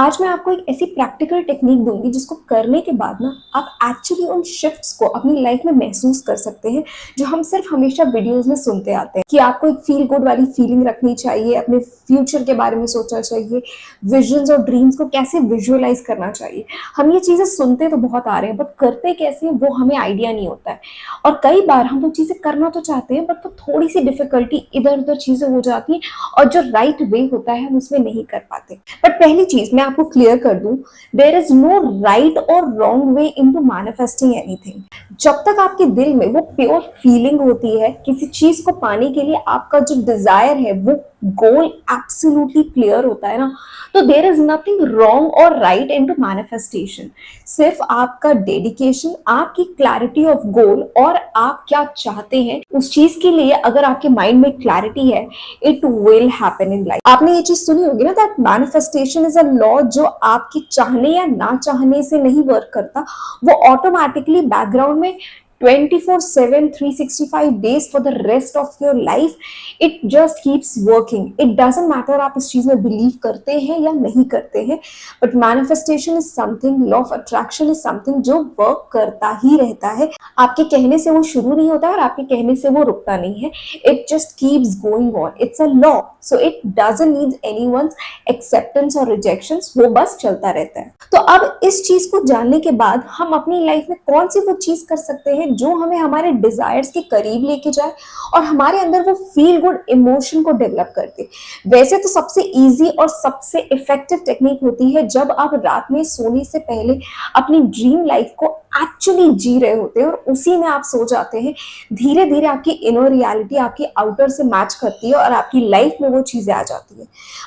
आज मैं आपको एक ऐसी प्रैक्टिकल टेक्निक दूंगी जिसको करने के बाद ना आप एक्चुअली उन शिफ्ट्स को अपनी लाइफ में महसूस कर सकते हैं जो हम सिर्फ हमेशा वीडियोस में सुनते आते हैं कि आपको एक फील गुड वाली फीलिंग रखनी चाहिए, अपने फ्यूचर के बारे में सोचना चाहिए, विजन्स और ड्रीम्स को कैसे विजुअलाइज करना चाहिए। हम ये चीजें सुनते तो बहुत आ रहे हैं बट करते कैसे हैं वो हमें आइडिया नहीं होता है। और कई बार हम वो चीजें करना तो चाहते हैं बट वो थोड़ी सी डिफिकल्टी इधर उधर चीजें हो जाती हैं और जो राइट वे होता है हम उसमें नहीं कर पाते। बट पहली चीज मैं आपको क्लियर कर दूं, देयर इज नो राइट और wrong way into manifesting anything. जब तक आपके दिल में वो प्योर फीलिंग होती है किसी चीज को पाने के लिए, आपका जो डिजायर है वो गोल एब्सोल्युटली क्लियर होता है ना, तो देयर इज नथिंग रॉन्ग और राइट इनटू मैनिफेस्टेशन। सिर्फ आपका डेडिकेशन, आपकी क्लैरिटी ऑफ गोल और आप क्या चाहते हैं उस चीज के लिए अगर आपके माइंड में क्लैरिटी है, it will happen in life. आपने ये चीज सुनी होगी ना, that manifestation is a law जो आपके चाहने या ना चाहने से नहीं वर्क करता, वो ऑटोमेटिकली बैकग्राउंड में 24/7 365 days for the rest of your life it just keeps working. it doesn't matter आप इस चीज में बिलीव करते हैं या नहीं करते हैं, but manifestation is something, law of attraction is something जो वर्क करता ही रहता है। आपके कहने से वो शुरू नहीं होता और आपके कहने से वो रुकता नहीं है। It just keeps going on, it's a law, so it doesn't need anyone's acceptance और रिजेक्शंस, वो बस चलता रहता है। तो अब इस चीज को जानने के बाद हम अपनी लाइफ में कौन सी वो चीज कर सकते हैं जो हमें हमारे डिजायर्स के करीब लेके जाए और हमारे अंदर वो फील गुड इमोशन को डेवलप करते। वैसे तो सबसे इजी और सबसे इफेक्टिव टेक्निक होती है जब आप रात में सोने से पहले अपनी ड्रीम लाइफ को एक्चुअली जी रहे होते हैं और उसी में आप सो जाते हैं। धीरे धीरे आपकी इनर रियलिटी आपकी आउटर से मैच करती है और आपकी लाइफ में वो चीजें आ जाती है।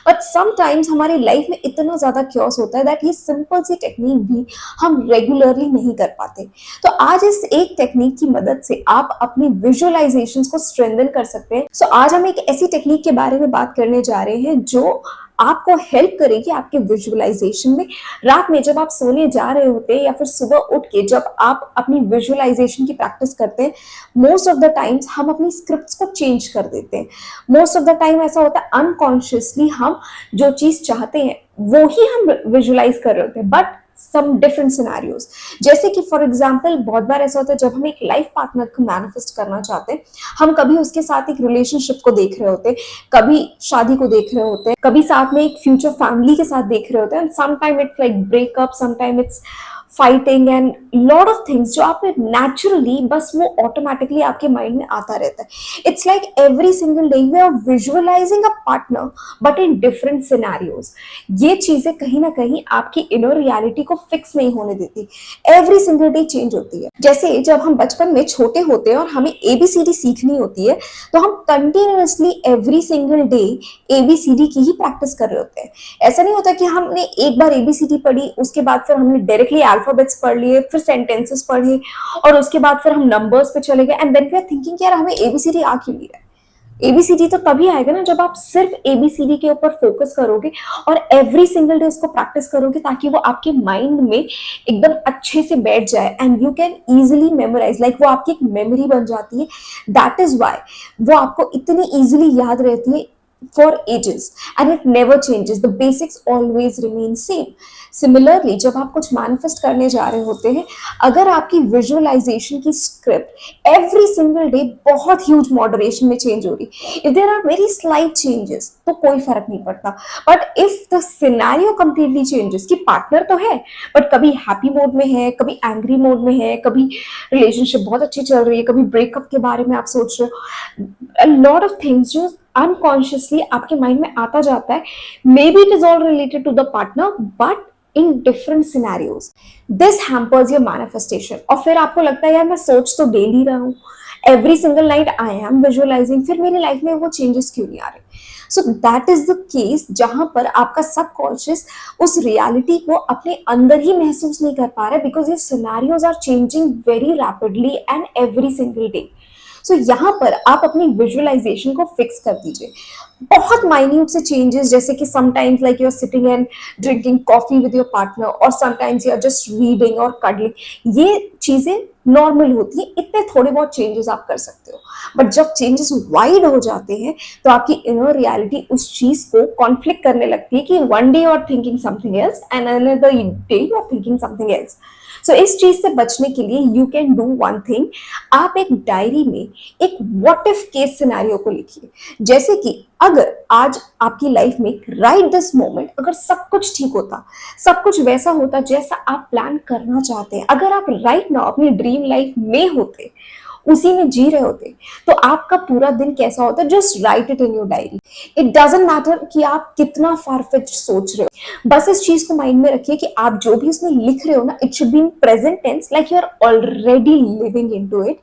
बट समटाइम्स हमारी लाइफ में इतना ज्यादा क्योस होता है दैट ये सिंपल सी टेक्निक भी हम रेगुलरली नहीं कर पाते। तो आज इस एक टेक्निक की मदद से आप अपनी विजुअलाइजेशंस को स्ट्रेंथन कर सकते हैं। सो आज हम एक ऐसी टेक्निक के बारे में बात करने जा रहे हैं जो आपको हेल्प करेगी आपके विजुअलाइजेशन में। रात में जब आप सोने जा रहे होते हैं या फिर सुबह उठ के जब आप अपनी विजुअलाइजेशन की प्रैक्टिस करते हैं, मोस्ट ऑफ द टाइम्स हम अपनी स्क्रिप्ट्स को चेंज कर देते हैं। मोस्ट ऑफ द टाइम ऐसा होता है अनकॉन्शियसली हम जो चीज चाहते हैं वो ही हम विजुअलाइज कर रहे होते हैं, बट सम डिफरेंट सिनेरियोज। जैसे कि फॉर एग्जाम्पल बहुत बार ऐसा होता है जब हम एक लाइफ पार्टनर को मैनिफेस्ट करना चाहते हैं, हम कभी उसके साथ एक रिलेशनशिप को देख रहे होते हैं, कभी शादी को देख रहे होते हैं, कभी साथ में एक फ्यूचर फैमिली के साथ देख रहे होते हैं। Some time it's like breakup, some time it's fighting and lot of things जो आप नेचुरली बस वो ऑटोमेटिकली आपके माइंड में आता रहता है। It's like every single day we are visualising a partner but in different scenarios. ये चीजें कहीं ना कहीं आपकी इनर रियलिटी को फिक्स नहीं होने देती, एवरी सिंगल डे चेंज होती है। जैसे जब हम बचपन में छोटे होते हैं और हमें एबीसीडी सीखनी होती है तो हम continuously every single day ABCD की ही प्रैक्टिस कर रहे होते हैं। ऐसा नहीं होता कि हमने एक बार एबीसीडी पढ़ी उसके बाद फिर हमने डायरेक्टली अल्फाबेट्स पढ़ लिए, फिर सेंटेंसेस पढ़े और उसके बाद फिर हम नंबर्स पे चले गए and then we are thinking यार हमें एबीसीडी आ क्यों नहीं रहा है। एबीसीडी तो तभी आएगा ना जब आप सिर्फ एबीसीडी के ऊपर फोकस करोगे और एवरी सिंगल डे उसको प्रैक्टिस करोगे ताकि वो आपके माइंड में एकदम अच्छे से बैठ जाए and you can easily memorise, like वो आपकी एक मेमोरी बन जाती है। दैट इज वाई वो आपको इतनी इजिली याद रहती है for ages and it never changes, the basics always remain same. Similarly जब आप कुछ मैनिफेस्ट करने जा रहे होते हैं, अगर आपकी विजुअलाइजेशन की स्क्रिप्ट एवरी सिंगल डे बहुत ह्यूज मॉडरेशन में चेंज हो रही, if there are very slight changes तो कोई फर्क नहीं पड़ता। But if the scenario completely changes कि पार्टनर तो है बट कभी हैप्पी मोड में है, कभी एंग्री मोड में है, कभी रिलेशनशिप बहुत अच्छी चल रही है, कभी ब्रेकअप के बारे में आप सोच रहे हो, अ लॉट ऑफ थिंग्स जो अनकॉन्शियसली आपके माइंड में आता जाता है। Maybe it is all related to the partner but in different scenarios, this hampers your manifestation. और फिर आपको लगता है यार मैं सोच तो डेली रहा हूँ, every single night I am visualising, फिर मेरी लाइफ में वो चेंजेस क्यों नहीं आ रहे। So that is the case जहां पर आपका सबकॉन्शियस उस रियलिटी को अपने अंदर ही महसूस नहीं कर पा रहा है because your scenarios are changing very rapidly and every single day. So यहाँ पर आप अपनी विजुअलाइजेशन को फिक्स कर दीजिए। बहुत माइन्यूट से चेंजेस, जैसे कि sometimes like you are sitting and drinking coffee with your partner और sometimes you are just reading और कडलिंग, ये चीजें नॉर्मल होती है, इतने थोड़े बहुत चेंजेस आप कर सकते हो। बट जब चेंजेस वाइड हो जाते हैं तो आपकी इनर रियलिटी उस चीज को कॉन्फ्लिक्ट करने लगती है कि one day you are thinking something else and another day you are thinking something else. So इस चीज से बचने के लिए you can do one thing, आप एक डायरी में एक व्हाट इफ केस सिनेरियो को लिखिए। जैसे कि अगर आज आपकी लाइफ में राइट दिस मोमेंट अगर सब कुछ ठीक होता, सब कुछ वैसा होता जैसा आप प्लान करना चाहते हैं, अगर आप राइट नाउ अपनी ड्रीम लाइफ में होते, उसी में जी रहे होते, तो आपका पूरा दिन कैसा होता? Just right it in your diary. It doesn't matter कि आप कितना फारफेच्ड सोच रहे हो, बस इस चीज को माइंड में रखिए कि आप जो भी उसमें लिख रहे हो ना, it should be in present tense, like you are already living into it.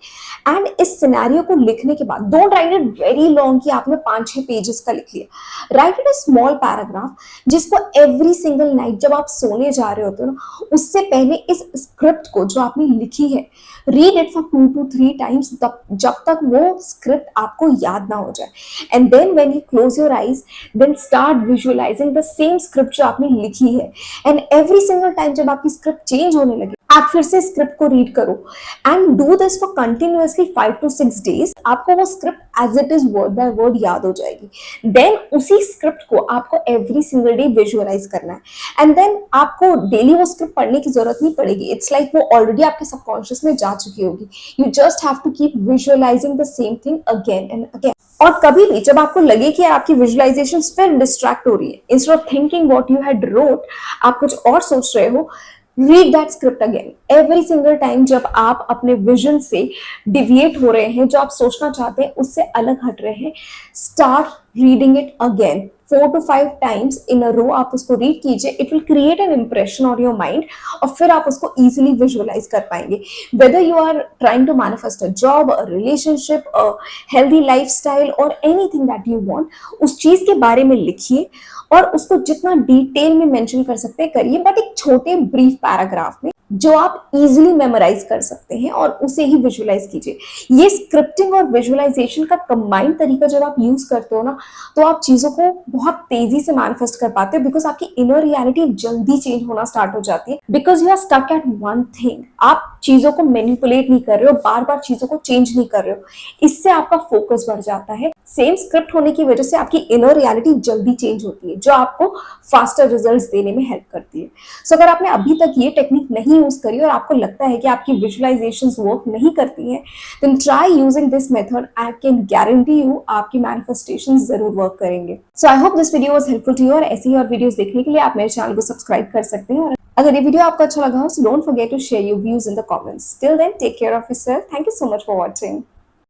And इस सिनेरियो को लिखने के बाद don't write it very long कि आपने 5-6 पेजेस का लिख लिया। Write it a small paragraph जिसको एवरी सिंगल नाइट जब आप सोने जा रहे होते हो ना, उससे पहले इस स्क्रिप्ट को जो आपने लिखी है, read it for 2 to 3 times, जब तक वो स्क्रिप्ट आपको याद ना हो जाए। And then when you close your eyes, then start visualising the same script जो आपने लिखी है। एंड एवरी सिंगल टाइम जब आपकी स्क्रिप्ट चेंज होने लगे, आप फिर से स्क्रिप्ट को रीड करो and do this for continuously 5 to 6 days. आपको वो script as it is word by word याद हो जाएगी। देन उसी स्क्रिप्ट को आपको एवरी सिंगल डे विजुअलाइज करना है एंड देन आपको डेली वो स्क्रिप्ट पढ़ने की जरूरत नहीं पड़ेगी। इट्स लाइक वो ऑलरेडी आपके सबकॉन्शियस में जा चुकी होगी। You just have to keep visualising the same thing again and again. और कभी भी जब आपको लगे कि आपकी विजुअलाइजेशन फिर डिस्ट्रैक्ट हो रही है, instead of thinking what you had wrote, आप कुछ और सोच रहे हो, read that script again. Every single time जब आप अपने विजन से डिविएट हो रहे हैं, जो आप सोचना चाहते हैं उससे अलग हट रहे हैं, start reading it again 4 to 5 times in a row. आप उसको रीड कीजिए, it will create an impression on your mind और फिर आप उसको इजीली विजुअलाइज कर पाएंगे। Whether you are trying to manifest a job, a relationship, a healthy lifestyle और एनीथिंग दैट यू वांट, उस चीज के बारे में लिखिए और उसको जितना डिटेल में मेंशन कर सकते हैं करिए, बट एक छोटे ब्रीफ पैराग्राफ में जो आप इजीली मेमोराइज कर सकते हैं और उसे ही विजुअलाइज कीजिए। ये स्क्रिप्टिंग और विजुअलाइजेशन का कंबाइंड तरीका जब आप यूज करते हो ना, तो आप चीजों को बहुत तेजी से मैनिफेस्ट कर पाते हो, बिकॉज आपकी इनर रियलिटी जल्दी चेंज होना स्टार्ट हो जाती है, because you are stuck at one thing. आप चीजों को मैनिपुलेट नहीं कर रहे हो, बार बार चीजों को चेंज नहीं कर रहे हो, इससे आपका फोकस बढ़ जाता है। सेम स्क्रिप्ट होने की वजह से आपकी इनर रियलिटी जल्दी चेंज होती है, जो आपको फास्टर रिजल्ट्स देने में हेल्प करती है। सो अगर आपने अभी तक ये टेक्निक नहीं यूज करी और आपको लगता है कि आपकी विजुअलाइजेशंस वर्क नहीं करती हैं, then try using this method. I can guarantee you आपकी मैनिफेस्टेशंस जरूर वर्क करेंगे। So I hope this video was helpful to you और ऐसी ही और वीडियोस देखने के लिए आप मेरे चैनल को सब्सक्राइब कर सकते हैं। और अगर ये वीडियो आपको अच्छा लगा हो, so don't forget to share your views in the comments. Till then, take care of yourself. Thank you so much for watching.